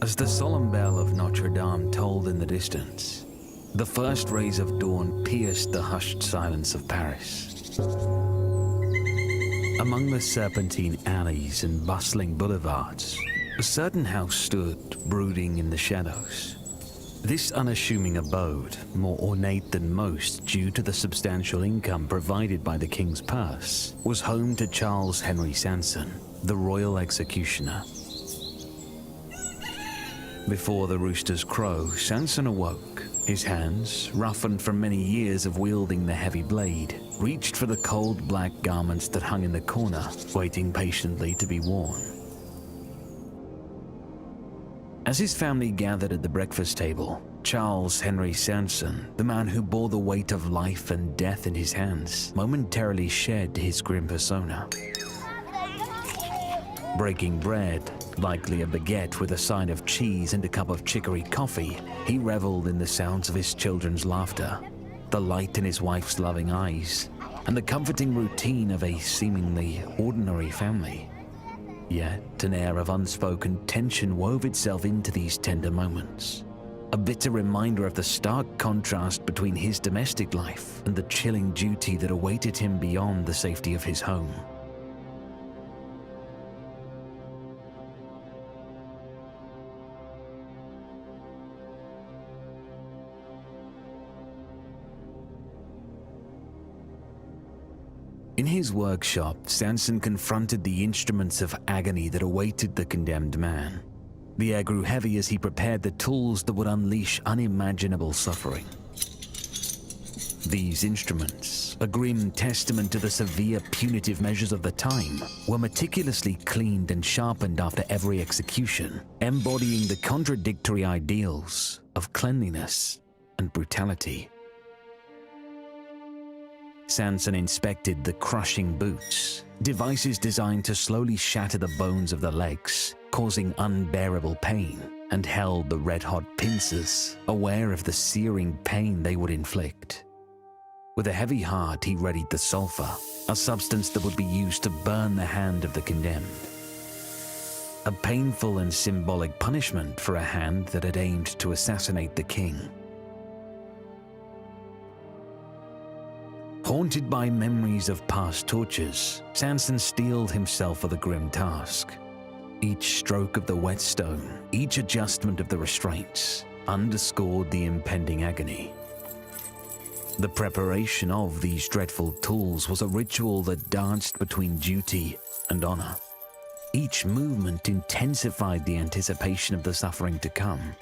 As the solemn bell of Notre Dame tolled in the distance, the first rays of dawn pierced the hushed silence of Paris. Among the serpentine alleys and bustling boulevards, a certain house stood, brooding in the shadows. This unassuming abode, more ornate than most due to the substantial income provided by the king's purse, was home to Charles Henri Sanson, the royal executioner. Before the roosters crow, Sanson awoke. His hands, roughened from many years of wielding the heavy blade, reached for the cold black garments that hung in the corner, waiting patiently to be worn. As his family gathered at the breakfast table, Charles Henri Sanson, the man who bore the weight of life and death in his hands, momentarily shed his grim persona. Breaking bread, likely a baguette with a side of cheese and a cup of chicory coffee, he reveled in the sounds of his children's laughter, the light in his wife's loving eyes, and the comforting routine of a seemingly ordinary family. Yet an air of unspoken tension wove itself into these tender moments, a bitter reminder of the stark contrast between his domestic life and the chilling duty that awaited him beyond the safety of his home. In his workshop, Sanson confronted the instruments of agony that awaited the condemned man. The air grew heavy as he prepared the tools that would unleash unimaginable suffering. These instruments, a grim testament to the severe punitive measures of the time, were meticulously cleaned and sharpened after every execution, embodying the contradictory ideals of cleanliness and brutality. Sanson inspected the crushing boots, devices designed to slowly shatter the bones of the legs, causing unbearable pain, and held the red-hot pincers, aware of the searing pain they would inflict. With a heavy heart, he readied the sulfur, a substance that would be used to burn the hand of the condemned. A painful and symbolic punishment for a hand that had aimed to assassinate the king. Haunted by memories of past tortures, Sanson steeled himself for the grim task. Each stroke of the whetstone, each adjustment of the restraints, underscored the impending agony. The preparation of these dreadful tools was a ritual that danced between duty and honor. Each movement intensified the anticipation of the suffering to come.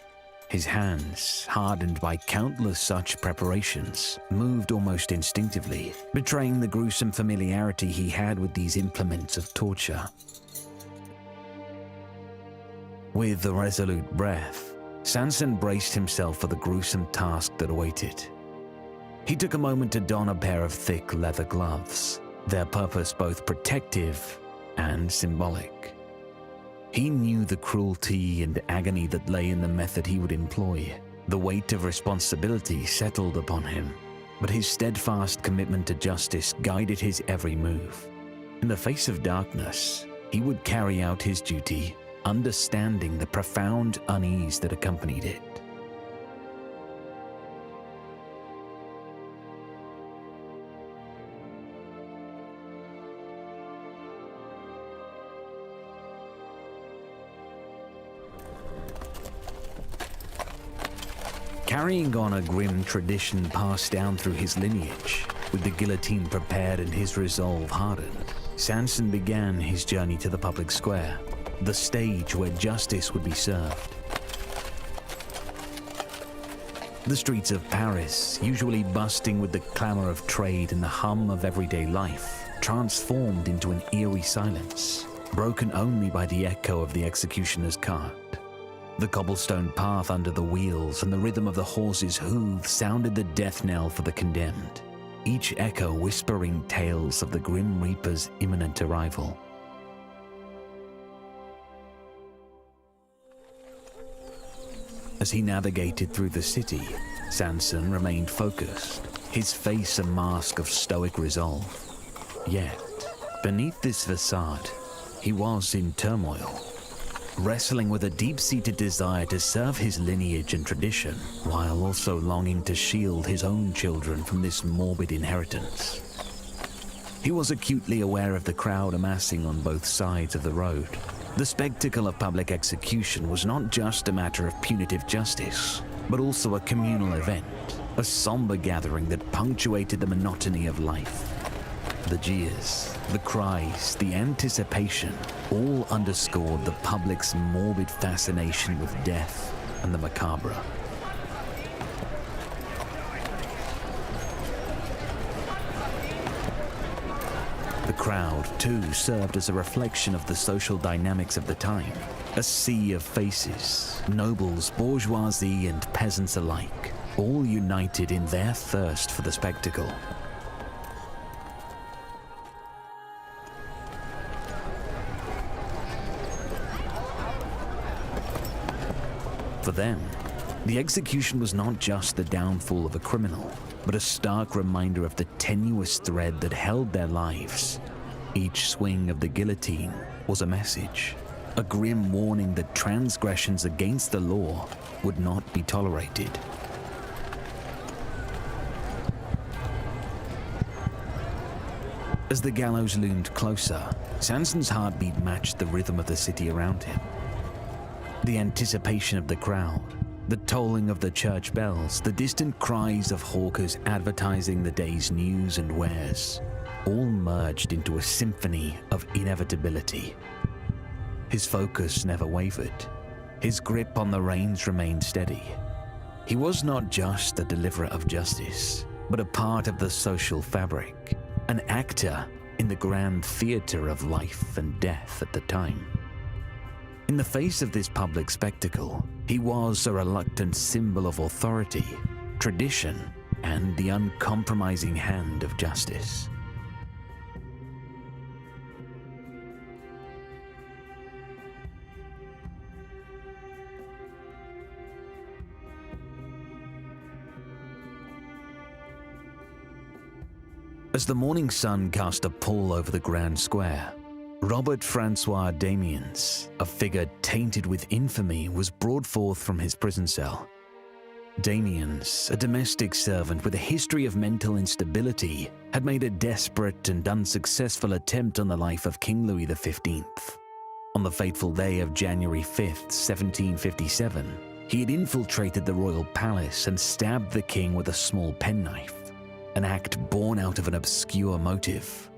His hands, hardened by countless such preparations, moved almost instinctively, betraying the gruesome familiarity he had with these implements of torture. With a resolute breath, Sanson braced himself for the gruesome task that awaited. He took a moment to don a pair of thick leather gloves, their purpose both protective and symbolic. He knew the cruelty and agony that lay in the method he would employ. The weight of responsibility settled upon him, but his steadfast commitment to justice guided his every move. In the face of darkness, he would carry out his duty, understanding the profound unease that accompanied it. Carrying on a grim tradition passed down through his lineage, with the guillotine prepared and his resolve hardened, Sanson began his journey to the public square, the stage where justice would be served. The streets of Paris, usually bursting with the clamor of trade and the hum of everyday life, transformed into an eerie silence, broken only by the echo of the executioner's cart. The cobblestone path under the wheels and the rhythm of the horse's hooves sounded the death knell for the condemned, each echo whispering tales of the Grim Reaper's imminent arrival. As he navigated through the city, Sanson remained focused, his face a mask of stoic resolve. Yet, beneath this facade, he was in turmoil. wrestling with a deep-seated desire to serve his lineage and tradition, while also longing to shield his own children from this morbid inheritance. He was acutely aware of the crowd amassing on both sides of the road. The spectacle of public execution was not just a matter of punitive justice, but also a communal event, a somber gathering that punctuated the monotony of life. The jeers, the cries, the anticipation, all underscored the public's morbid fascination with death and the macabre. The crowd, too, served as a reflection of the social dynamics of the time. A sea of faces, nobles, bourgeoisie, and peasants alike, all united in their thirst for the spectacle. For them, the execution was not just the downfall of a criminal, but a stark reminder of the tenuous thread that held their lives. Each swing of the guillotine was a message, a grim warning that transgressions against the law would not be tolerated. As the gallows loomed closer, Sanson's heartbeat matched the rhythm of the city around him. The anticipation of the crowd, the tolling of the church bells, the distant cries of hawkers advertising the day's news and wares, all merged into a symphony of inevitability. His focus never wavered. His grip on the reins remained steady. He was not just a deliverer of justice, but a part of the social fabric, an actor in the grand theater of life and death at the time. In the face of this public spectacle, he was a reluctant symbol of authority, tradition, and the uncompromising hand of justice. As the morning sun cast a pall over the grand square, Robert Francois Damiens, a figure tainted with infamy, was brought forth from his prison cell. Damiens, a domestic servant with a history of mental instability, had made a desperate and unsuccessful attempt on the life of King Louis XV. On the fateful day of January 5th, 1757, he had infiltrated the royal palace and stabbed the king with a small penknife, an act born out of an obscure motive.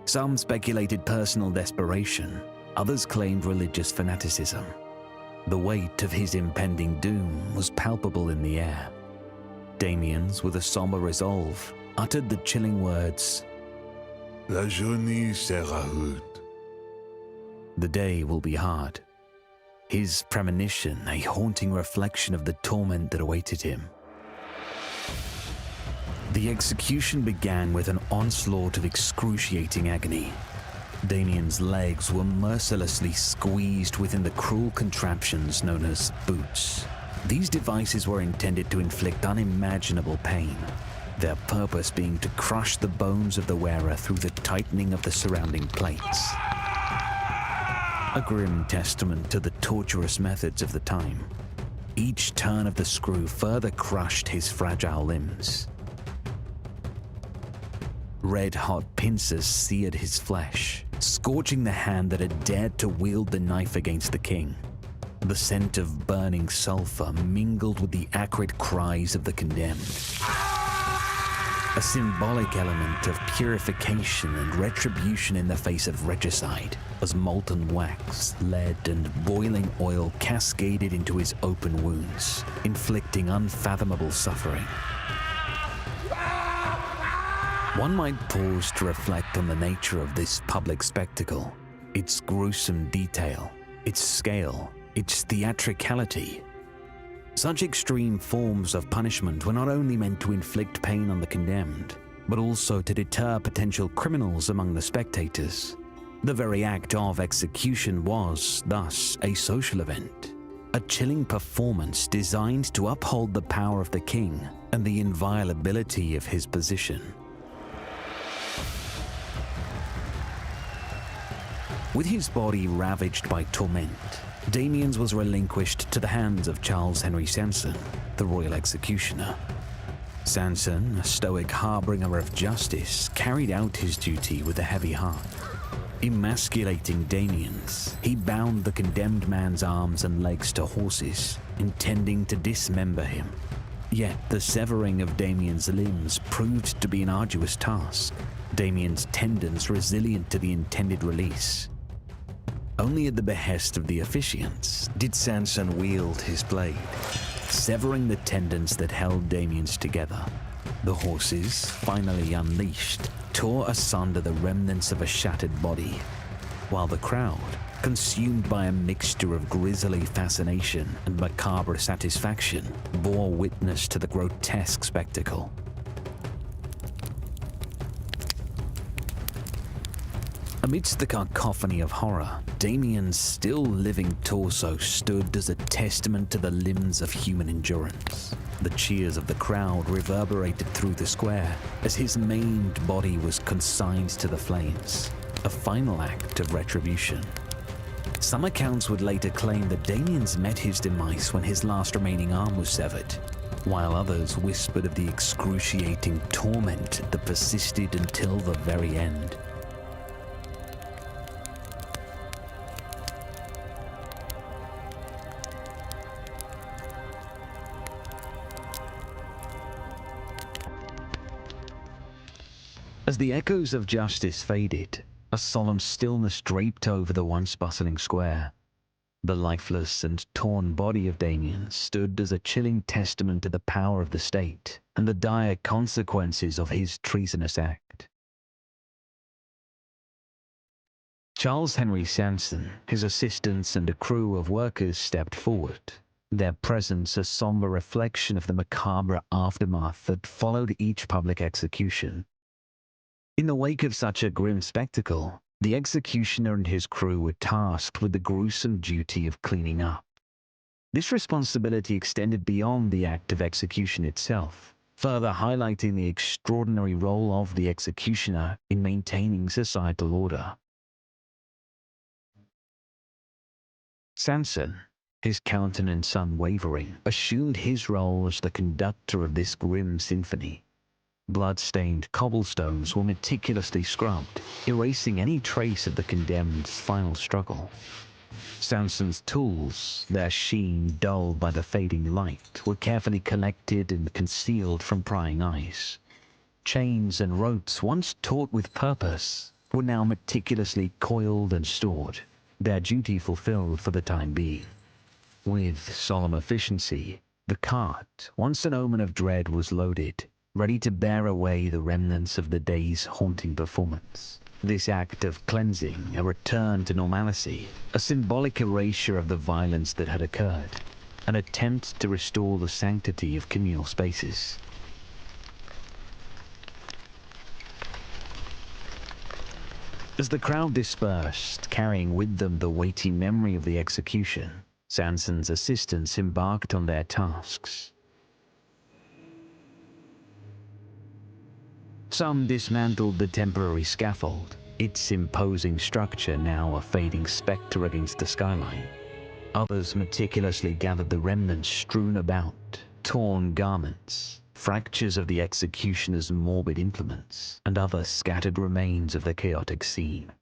Some speculated personal desperation, others claimed religious fanaticism. The weight of his impending doom was palpable in the air. Damiens, with a somber resolve, uttered the chilling words, "La journée sera rude." The day will be hard. His premonition, a haunting reflection of the torment that awaited him. The execution began with an onslaught of excruciating agony. Damien's legs were mercilessly squeezed within the cruel contraptions known as boots. These devices were intended to inflict unimaginable pain, their purpose being to crush the bones of the wearer through the tightening of the surrounding plates. A grim testament to the torturous methods of the time. Each turn of the screw further crushed his fragile limbs. Red-hot pincers seared his flesh, scorching the hand that had dared to wield the knife against the king. The scent of burning sulfur mingled with the acrid cries of the condemned. A symbolic element of purification and retribution in the face of regicide, as molten wax, lead, and boiling oil cascaded into his open wounds, inflicting unfathomable suffering. One might pause to reflect on the nature of this public spectacle, its gruesome detail, its scale, its theatricality. Such extreme forms of punishment were not only meant to inflict pain on the condemned, but also to deter potential criminals among the spectators. The very act of execution was, thus, a social event, a chilling performance designed to uphold the power of the king and the inviolability of his position. With his body ravaged by torment, Damien's was relinquished to the hands of Charles Henri Sanson, the royal executioner. Sanson, a stoic harbinger of justice, carried out his duty with a heavy heart. Emasculating Damien's, he bound the condemned man's arms and legs to horses, intending to dismember him. Yet the severing of Damien's limbs proved to be an arduous task, Damien's tendons resilient to the intended release. Only at the behest of the officiants did Sanson wield his blade, severing the tendons that held Damien's together. The horses, finally unleashed, tore asunder the remnants of a shattered body, while the crowd, consumed by a mixture of grisly fascination and macabre satisfaction, bore witness to the grotesque spectacle. Amidst the cacophony of horror, Damien's still living torso stood as a testament to the limbs of human endurance. The cheers of the crowd reverberated through the square as his maimed body was consigned to the flames, a final act of retribution. Some accounts would later claim that Damien's met his demise when his last remaining arm was severed, while others whispered of the excruciating torment that persisted until the very end. As the echoes of justice faded, a solemn stillness draped over the once bustling square. The lifeless and torn body of Damien stood as a chilling testament to the power of the state and the dire consequences of his treasonous act. Charles Henri Sanson, his assistants and a crew of workers stepped forward, their presence a somber reflection of the macabre aftermath that followed each public execution. In the wake of such a grim spectacle, the executioner and his crew were tasked with the gruesome duty of cleaning up. This responsibility extended beyond the act of execution itself, further highlighting the extraordinary role of the executioner in maintaining societal order. Sanson, his countenance unwavering, assumed his role as the conductor of this grim symphony. Blood-stained cobblestones were meticulously scrubbed, erasing any trace of the condemned's final struggle. Sanson's tools, their sheen dulled by the fading light, were carefully collected and concealed from prying eyes. Chains and ropes, once taut with purpose, were now meticulously coiled and stored, their duty fulfilled for the time being. With solemn efficiency, the cart, once an omen of dread, was loaded, ready to bear away the remnants of the day's haunting performance. This act of cleansing, a return to normalcy, a symbolic erasure of the violence that had occurred, an attempt to restore the sanctity of communal spaces. As the crowd dispersed, carrying with them the weighty memory of the execution, Sanson's assistants embarked on their tasks. Some dismantled the temporary scaffold, its imposing structure now a fading spectre against the skyline. Others meticulously gathered the remnants strewn about, torn garments, fractures of the executioner's morbid implements, and other scattered remains of the chaotic scene.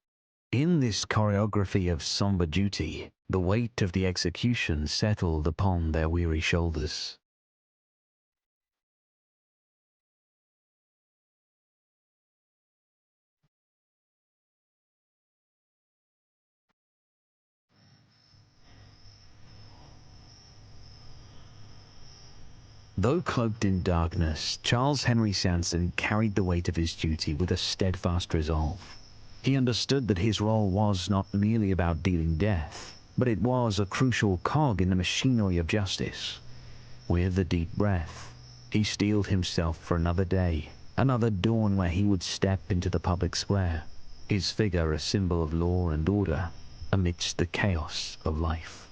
In this choreography of somber duty, the weight of the execution settled upon their weary shoulders. Though cloaked in darkness, Charles Henri Sanson carried the weight of his duty with a steadfast resolve. He understood that his role was not merely about dealing death, but it was a crucial cog in the machinery of justice. With a deep breath, he steeled himself for another day, another dawn where he would step into the public square, his figure a symbol of law and order amidst the chaos of life.